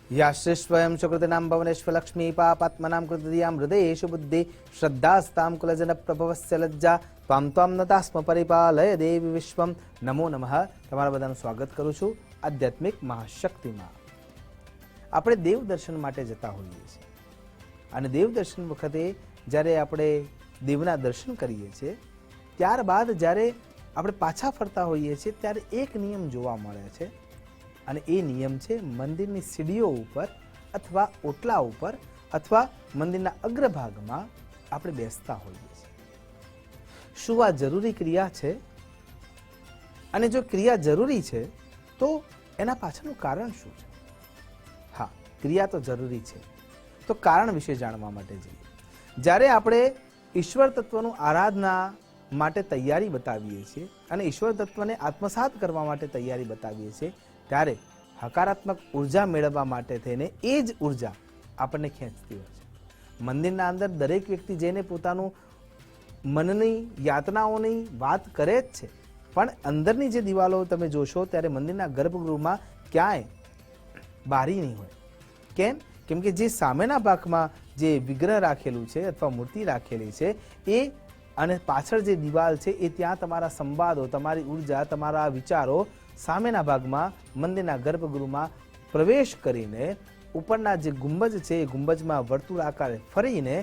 याश्रिस्वयं सुकृतिनां भवनेश्वलक्ष्मी पापात्मनां कृतधियां हृदयेषु बुद्धि श्रद्धास्तां कुलजनप्रभवस्य लज्जा त्वां त्वां नतास्म परिपालय देवी विश्वं नमो नमः। તમારા બધાનું સ્વાગત કરું છું આધ્યાત્મિક મહાશક્તિમાં। આપણે દેવ દર્શન માટે જતા હોઈએ છીએ અને દેવ દર્શન વખતે જ્યારે આપણે દેવના દર્શન કરીએ છીએ ત્યારબાદ જ્યારે આપણે પાછા ફરતા હોઈએ છીએ ત્યારે એક નિયમ જોવા મળે છે અને એ નિયમ છે મંદિરની સીડીઓ ઉપર અથવા ઓટલા ઉપર અથવા મંદિરના અગ્રભાગમાં આપણે બેસતા હોઈએ છીએ। શું આ જરૂરી ક્રિયા છે? અને જો ક્રિયા જરૂરી છે તો એના પાછળનું કારણ શું છે? હા, ક્રિયા તો જરૂરી છે, તો કારણ વિશે જાણવા માટે જઈએ। જ્યારે આપણે ઈશ્વર તત્વનું આરાધના માટે તૈયારી બતાવીએ છીએ અને ઈશ્વર તત્વને આત્મસાત કરવા માટે તૈયારી બતાવીએ છીએ ત્યારે હકારાત્મક ઉર્જા મેળવવા માટે થઈને એ જ ઉર્જા આપણને ખેંચતી હોય છે। મંદિરના અંદર દરેક વ્યક્તિ જઈને પોતાનું મનની યાતનાઓની વાત કરે જ છે, પણ અંદરની જે દિવાલો તમે જોશો ત્યારે મંદિરના ગર્ભગૃહમાં ક્યાંય બારી નહીં હોય। કેમ? કેમ કે જે સામેના ભાગમાં જે વિગ્રહ રાખેલું છે અથવા મૂર્તિ રાખેલી છે એ અને પાછળ જે દિવાલ છે એ ત્યાં તમારા સંવાદો, તમારી ઉર્જા, તમારા વિચારો સામેના ભાગમાં મંદિરના ગર્ભગૃહમાં પ્રવેશ કરીને ઉપરના જે ગુંબજ છે એ ગુંબજમાં વર્તુળાકારે ફરીને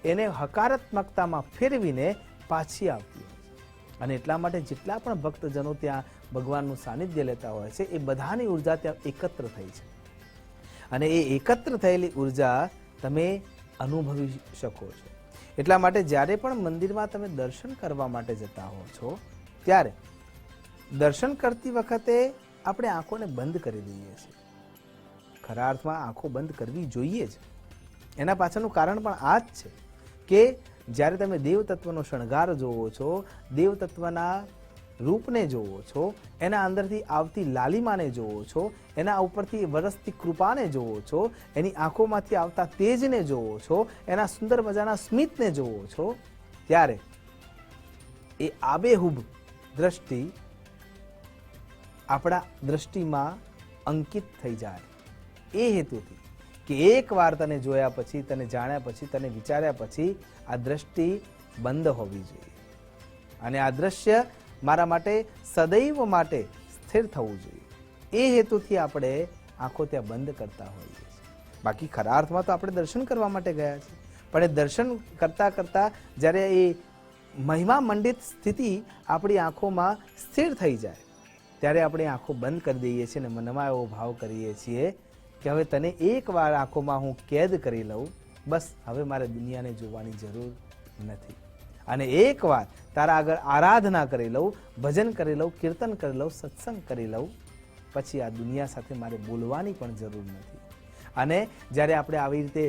એને હકારાત્મકતામાં ફેરવીને પાછી આવતી હોય છે। અને એટલા માટે જેટલા પણ ભક્તજનો ત્યાં ભગવાનનું સાનિધ્ય લેતા હોય છે એ બધાની ઉર્જા ત્યાં એકત્ર થઈ છે અને એ એકત્ર થયેલી ઉર્જા તમે અનુભવી શકો છો। એટલા માટે જ્યારે પણ મંદિરમાં તમે દર્શન કરવા માટે જતા હો છો ત્યારે દર્શન કરતી વખતે આપણે આંખોને બંધ કરી દઈએ છીએ। ખરા અર્થમાં આંખો બંધ કરવી જોઈએ જ। એના પાછળનું કારણ પણ આ જ છે કે જ્યારે તમે દેવ તત્વનો શણગાર જોવો છો, દેવ તત્વના રૂપને જોવો છો, એના અંદરથી આવતી લાલિમાને જોવો છો, એના ઉપરથી વરસતી કૃપાને જોવો છો, એની આંખોમાંથી આવતા તેજને જોવો છો, એના સુંદર મજાના સ્મિતને જોવો છો ત્યારે એ આબેહૂબ દ્રષ્ટિ આપણા દ્રષ્ટિમાં અંકિત થઈ જાય। એ હેતુથી કે એકવાર તને જોયા પછી, તને જાણ્યા પછી, તને વિચાર્યા પછી આ દ્રષ્ટિ બંધ હોવી જોઈએ અને આ દ્રશ્ય મારા માટે સદૈવ માટે સ્થિર થવું જોઈએ। એ હેતુથી આપણે આંખો ત્યાં બંધ કરતા હોઈએ છીએ। બાકી ખરા અર્થમાં તો આપણે દર્શન કરવા માટે ગયા છે, પણ એ દર્શન કરતા કરતા જ્યારે એ મહિમા મંડિત સ્થિતિ આપણી આંખોમાં સ્થિર થઈ જાય ત્યારે આપણે આંખો બંધ કરી દઈએ છીએ અને મનમાં એવો ભાવ કરીએ છીએ કે હવે તને એકવાર આંખોમાં હું કેદ કરી લઉં, બસ હવે મારે દુનિયાને જોવાની જરૂર નથી અને એકવાર તારા આગળ આરાધના કરી લઉં, ભજન કરી લઉં, કીર્તન કરી લઉં, સત્સંગ કરી લઉં, પછી આ દુનિયા સાથે મારે બોલવાની પણ જરૂર નથી। અને જ્યારે આપણે આવી રીતે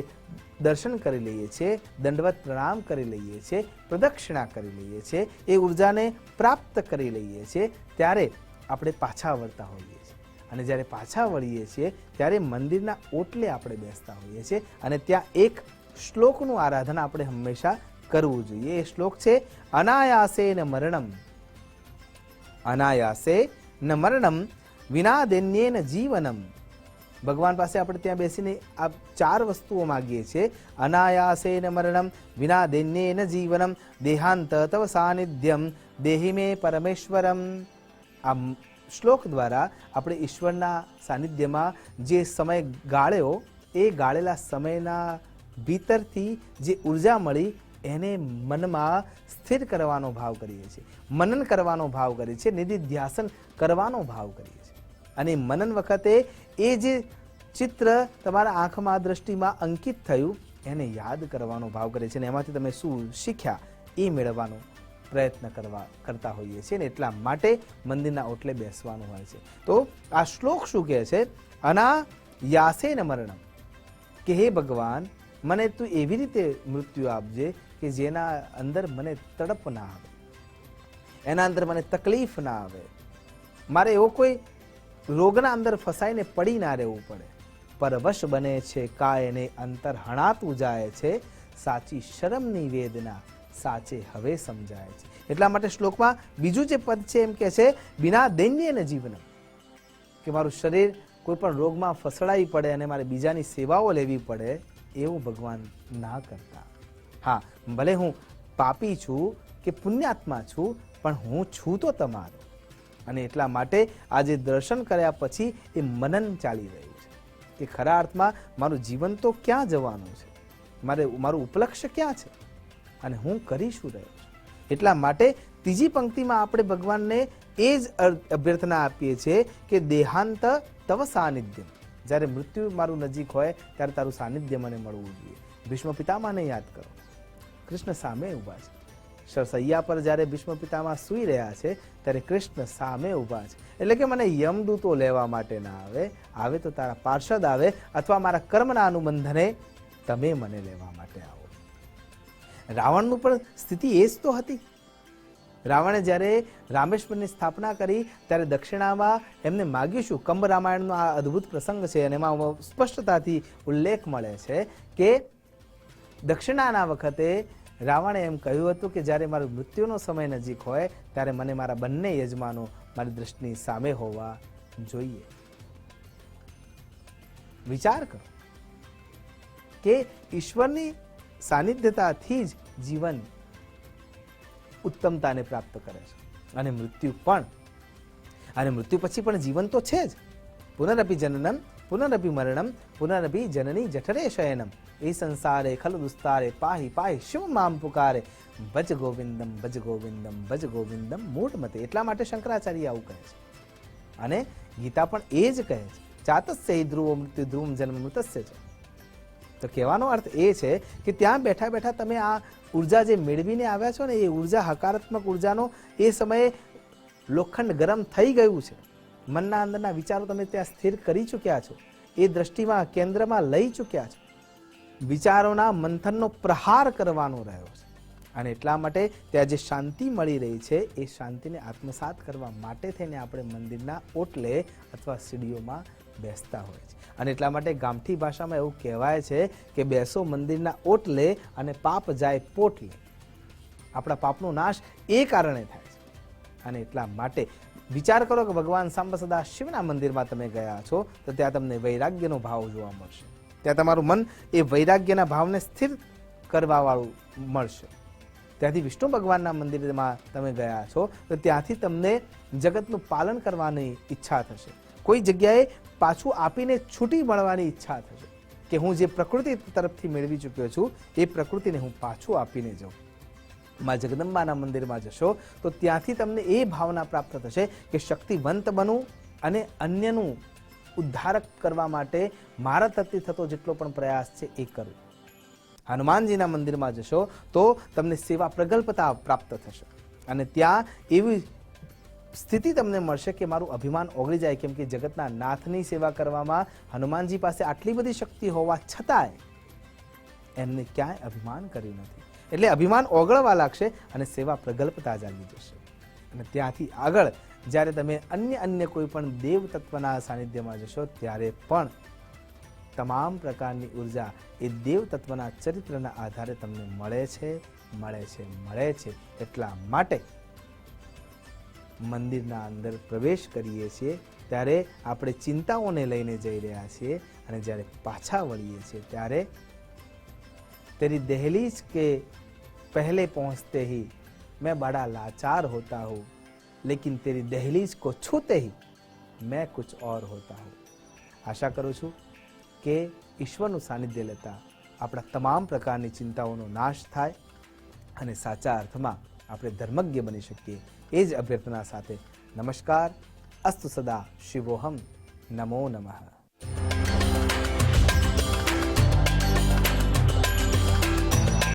દર્શન કરી લઈએ છીએ, દંડવત પ્રણામ કરી લઈએ છીએ, પ્રદક્ષિણા કરી લઈએ છીએ, એ ઉર્જાને પ્રાપ્ત કરી લઈએ છીએ ત્યારે આપણે પાછા વળતા હોઈએ છીએ અને જ્યારે પાછા વળીએ છીએ ત્યારે મંદિરના ઓટલે આપણે બેસતા હોઈએ છીએ અને ત્યાં એક શ્લોકનું આરાધના આપણે હંમેશા કરવું જોઈએ। એ શ્લોક છે અનાયાસે ન મરણમ, અનાયાસે ન મરણમ વિના દૈન્યેન જીવનમ। ભગવાન પાસે આપણે ત્યાં બેસીને આ ચાર વસ્તુઓ માગીએ છીએ। અનાયાસે ન મરણમ વિના દૈન્યેન જીવનમ દેહાંત તવ સાનિધ્યમ દેહી મે પરમેશ્વરમ। આ શ્લોક દ્વારા આપણે ઈશ્વરના સાનિધ્યમાં જે સમય ગાળ્યો એ ગાળેલા સમયના ભીતરથી જે ઉર્જા મળી એને મનમાં સ્થિર કરવાનો ભાવ કરીએ છીએ, મનન કરવાનો ભાવ કરીએ છીએ, નિધિધ્યાસન કરવાનો ભાવ કરીએ છીએ અને મનન વખતે એ જે ચિત્ર તમારા આંખમાં દ્રષ્ટિમાં અંકિત થયું એને યાદ કરવાનો ભાવ કરીએ છીએ અને એમાંથી તમે શું શીખ્યા એ મેળવવાનો પ્રયત્ન કરતા હોઈએ છીએ ને એટલા માટે મંદિરના ઓટલે બેસવાનું હોય છે। તો આ શ્લોક શું કહે છે? અનાયાસે ન મરણમ, કે હે ભગવાન મને તું એવી રીતે મૃત્યુ આપજે કે જેના અંદર મને તડપ ના આવે, એના અંદર મને તકલીફ ના આવે, મારે એવો કોઈ રોગના અંદર ફસાઈને પડી ના રહેવું પડે। પરવશ બને છે કાયને અંતર હણાતું જાય છે, સાચી શરમની વેદના સાચે હવે સમજાય છે। એટલા માટે શ્લોકમાં બીજું જે પદ છે એમ કે છે બિના દૈન્યેન જીવનમ, કે મારું શરીર કોઈ પણ રોગમાં ફસડાવી પડે અને મારે બીજાની સેવાઓ લેવી પડે, એવું ભગવાન ના કરતા. હા, ભલે હું પાપી છું કે પુણ્યાત્મા છું, પણ હું છું તો તમારો. અને એટલા માટે આજે દર્શન કર્યા પછી એ મનન ચાલી રહ્યું છે કે ખરા અર્થમાં મારું જીવન તો ક્યાં જવાનું છે, મારું ઉપલક્ષ્ય ક્યાં છે અને હું કરી શું રહ્યો છું. એટલા માટે ત્રીજી પંક્તિમાં આપણે ભગવાનને એ જ અભ્યર્થના આપીએ છીએ કે દેહાંત તવ સાનિધ્યમ. જ્યારે મૃત્યુ મારું નજીક હોય ત્યારે તારું સાનિધ્ય મને મળવું જોઈએ. ભીષ્મ પિતામહને યાદ કરો, કૃષ્ણ સામે ઊભા છે. સરસૈયા પર જ્યારે ભીષ્મ પિતામહ સૂઈ રહ્યા છે ત્યારે કૃષ્ણ સામે ઊભા છે. એટલે કે મને યમદૂતો લેવા માટે ના આવે, આવે તો તારા પાર્ષદ આવે અથવા મારા કર્મના અનુબંધને તમે મને લેવા માટે આવો. રાવણનું પણ સ્થિતિ એ જ તો હતી. રાવણે જ્યારે રામેશ્વરની સ્થાપના કરી ત્યારે દક્ષિણામાં એમને માગ્યું શું? કંબ રામાયણનો આ અદ્ભુત પ્રસંગ છે અને એમાં સ્પષ્ટતાથી ઉલ્લેખ મળે છે કે દક્ષિણાના વખતે રાવણે એમ કહ્યું હતું કે જ્યારે મારો મૃત્યુનો સમય નજીક હોય ત્યારે મને મારા બંને યજમાનો મારી દ્રષ્ટિની સામે હોવા જોઈએ. વિચાર કરો કે ઈશ્વરની સાનિધ્યતાથી જ જીવન ઉત્તમતાને પ્રાપ્ત કરે છે અને મૃત્યુ પણ. અને મૃત્યુ પછી પણ જીવન તો છે જ. પુનરપી જનનમ પુનરપી મરણમ પુનરપી જનની જઠરે શયનમ એ સંસારે ખલ દુસ્તારે પાહી પાહી શિવ મામ પુકારે ભજ ગોવિંદમ ભજ ગોવિંદમ ભજ ગોવિંદમ મૂઢમતે. એટલા માટે શંકરાચાર્ય આવું કહે છે અને ગીતા પણ એ જ કહે છે, ચાતસ્ય ધ્રુવો મૃત્યુ ધ્રુવમ જન્મ મૃતસ્ય છે. તો કહેવાનો અર્થ એ છે કે ત્યાં બેઠા બેઠા તમે આ ઉર્જા જે મેળવીને આવ્યા છો ને, એ ઉર્જા હકારાત્મક ઉર્જાનો એ સમયે લોખંડ ગરમ થઈ ગયું છે. મનના અંદરના વિચારો તમે ત્યાં સ્થિર કરી ચૂક્યા છો, એ દ્રષ્ટિમાં કેન્દ્રમાં લઈ ચૂક્યા છો. વિચારોના મંથનનો પ્રહાર કરવાનો રહ્યો છે અને એટલા માટે ત્યાં જે શાંતિ મળી રહી છે એ શાંતિને આત્મસાત કરવા માટે થઈને આપણે મંદિરના ઓટલે અથવા સીડીઓમાં બેસતા હોય છે. અને એટલા માટે ગામઠી ભાષામાં એવું કહેવાય છે કે બેસો મંદિરના ઓટલે અને પાપ જાય પોટલે. આપણા પાપનો નાશ એ કારણે થાય છે. અને એટલા માટે વિચાર કરો કે ભગવાન સાંબ સદા શિવના મંદિરમાં તમે ગયા છો તો ત્યાં તમને વૈરાગ્યનો ભાવ જોવા મળશે. ત્યાં તમારું મન એ વૈરાગ્યના ભાવને સ્થિર કરવાવાળું મળશે. ત્યાંથી વિષ્ણુ ભગવાનના મંદિરમાં તમે ગયા છો તો ત્યાંથી તમને જગતનું પાલન કરવાની ઈચ્છા થશે. કોઈ જગ્યાએ પાછું આપીને છૂટી મળવાની ઈચ્છા થશે કે હું જે પ્રકૃતિ તરફથી મેળવી ચૂક્યો છું એ પ્રકૃતિને હું પાછું આપીને જાઉં. માં જગદંબાના મંદિરમાં જશો તો ત્યાંથી તમને એ ભાવના પ્રાપ્ત થશે કે શક્તિવંત બનવું અને અન્યનું ઉદ્ધારક કરવા માટે મારા તરફથી થતો જેટલો પણ પ્રયાસ છે એ કરું. હનુમાનજીના મંદિરમાં જશો તો તમને સેવા પ્રગલ્ભતા પ્રાપ્ત થશે અને ત્યાં એવી સ્થિતિ તમને મળશે કે મારું અભિમાન ઓગળી જાય, કેમ કે જગતના નાથની સેવા કરવામાં હનુમાનજી પાસે આટલી બધી શક્તિ હોવા છતાંય એમને ક્યાંય અભિમાન કર્યું નથી. એટલે અભિમાન ઓગળવા લાગશે અને સેવા પ્રગલ્ભતા જાગી જશે. અને ત્યાંથી આગળ જ્યારે તમે અન્ય કોઈ પણ દેવ તત્વના સાનિધ્યમાં જશો ત્યારે પણ તમામ પ્રકારની ઉર્જા એ દેવ તત્વના ચરિત્રના આધારે તમને મળે છે. એટલા માટે મંદિરના અંદર પ્રવેશ કરીએ છીએ ત્યારે આપણે ચિંતાઓને લઈને જઈ રહ્યા છીએ અને જ્યારે પાછા વળીએ છીએ ત્યારે તેરી દહેલીજ કે પહેલે પહોંચતે ही मैं बड़ा लाचार होता हूँ, लेकिन तेरी दहलीज को छूते ही मैं कुछ और होता हूँ. આશા કરું છું કે ઈશ્વરનું સાનિધ્ય લેતા આપણા તમામ પ્રકારની ચિંતાઓનો નાશ થાય અને સાચા અર્થમાં આપણે ધર્મજ્ઞ બની શકીએ. એ જ અભ્યર્થના સાથે નમસ્કાર. અસ્તુ સદા શિવોહમ. નમો નમઃ.